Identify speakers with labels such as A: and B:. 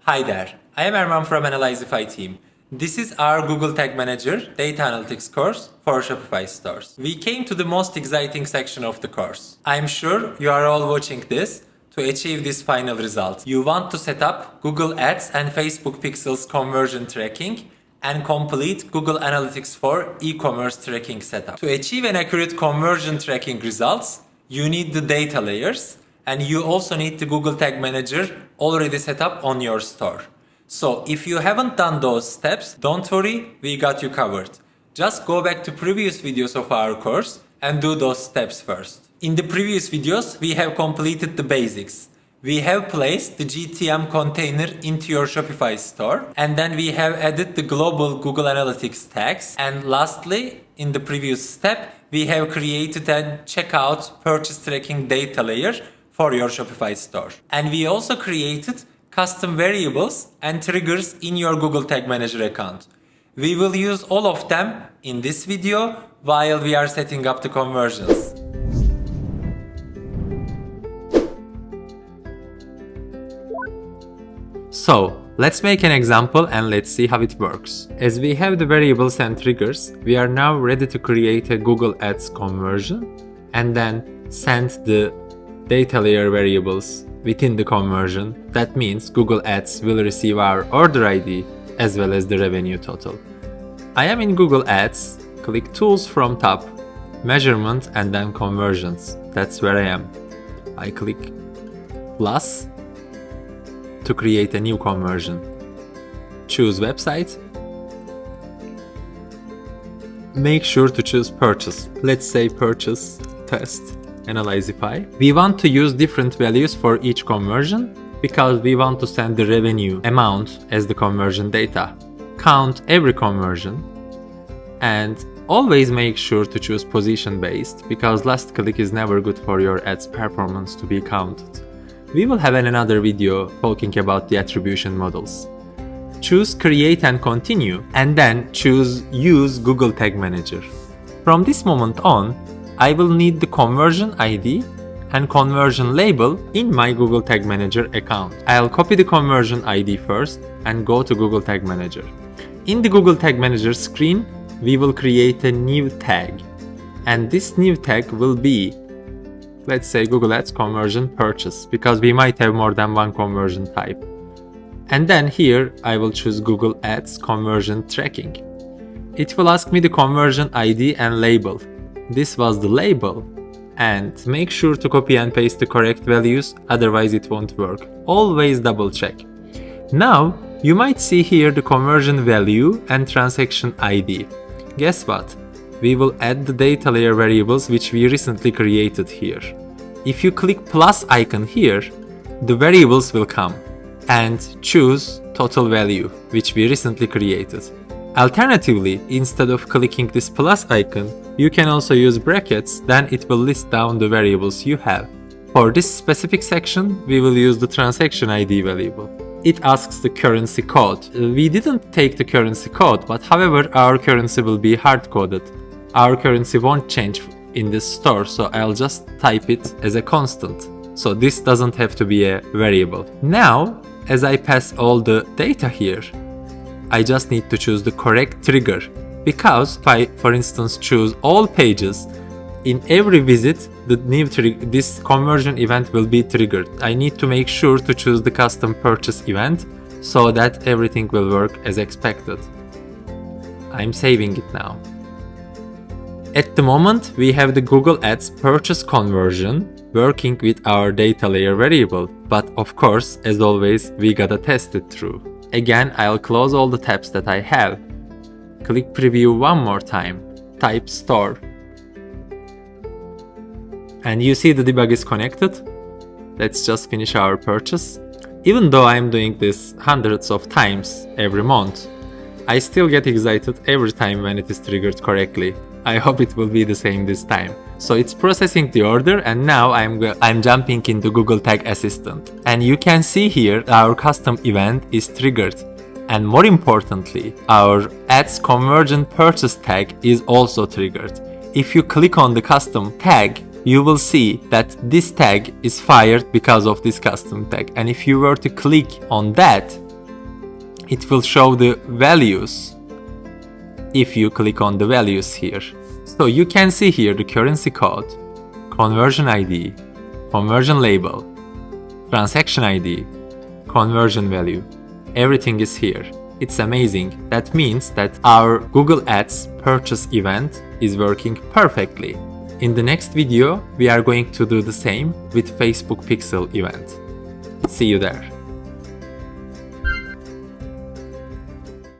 A: Hi there, I am Erman from Analyzify team. This is our Google Tag Manager Data Analytics course for Shopify stores. We came to the most exciting section of the course. I'm sure you are all watching this to achieve this final result. You want to set up Google Ads and Facebook Pixels conversion tracking and complete Google Analytics 4 e-commerce tracking setup. To achieve an accurate conversion tracking results, you need the data layers and you also need the Google Tag Manager already set up on your store. So if you haven't done those steps, don't worry, we got you covered. Just go back to previous videos of our course and do those steps first. In the previous videos, we have completed the basics. We have placed the GTM container into your Shopify store, and then we have added the global Google Analytics tags. And lastly, in the previous step, we have created a checkout purchase tracking data layer for your Shopify store. And we also created custom variables and triggers in your Google Tag Manager account. We will use all of them in this video while we are setting up the conversions. So, let's make an example and let's see how it works. As we have the variables and triggers, we are now ready to create a Google Ads conversion and then send the data layer variables within the conversion. That means Google Ads will receive our order ID as well as the revenue total. I am in Google Ads, click Tools from top, Measurement and then Conversions. That's where I am. I click Plus to create a new conversion. Choose Website. Make sure to choose Purchase. Let's say Purchase Test. Analyzify. We want to use different values for each conversion because we want to send the revenue amount as the conversion data. Count every conversion and always make sure to choose position based because last click is never good for your ads performance to be counted. We will have another video talking about the attribution models. Choose Create and Continue and then choose Use Google Tag Manager. From this moment on, I will need the conversion ID and conversion label in my Google Tag Manager account. I'll copy the conversion ID first and go to Google Tag Manager. In the Google Tag Manager screen, we will create a new tag. And this new tag will be, let's say, Google Ads Conversion Purchase, because we might have more than one conversion type. And then here, I will choose Google Ads Conversion Tracking. It will ask me the conversion ID and label. This was the label, and make sure to copy and paste the correct values, otherwise it won't work. Always double check. Now, you might see here the conversion value and transaction ID. Guess what? We will add the data layer variables which we recently created here. If you click plus icon here, the variables will come, and choose total value, which we recently created. Alternatively, instead of clicking this plus icon, you can also use brackets, then it will list down the variables you have. For this specific section, we will use the transaction ID variable. It asks the currency code. We didn't take the currency code, but however, our currency will be hard-coded. Our currency won't change in this store, so I'll just type it as a constant. So this doesn't have to be a variable. Now, as I pass all the data here, I just need to choose the correct trigger, because if I, for instance, choose all pages, in every visit, this conversion event will be triggered. I need to make sure to choose the custom purchase event so that everything will work as expected. I'm saving it now. At the moment, we have the Google Ads purchase conversion working with our data layer variable, but of course, as always, we gotta test it through. Again, I'll close all the tabs that I have. Click preview one more time. Type store. And you see the debug is connected. Let's just finish our purchase. Even though I'm doing this hundreds of times every month, I still get excited every time when it is triggered correctly. I hope it will be the same this time. So it's processing the order, and now I'm jumping into Google Tag Assistant. And you can see here our custom event is triggered. And more importantly, our ads conversion purchase tag is also triggered. If you click on the custom tag, you will see that this tag is fired because of this custom tag. And if you were to click on that, it will show the values if you click on the values here. So you can see here the currency code, conversion ID, conversion label, transaction ID, conversion value. Everything is here. It's amazing. That means that our Google Ads purchase event is working perfectly. In the next video, we are going to do the same with Facebook Pixel event. See you there.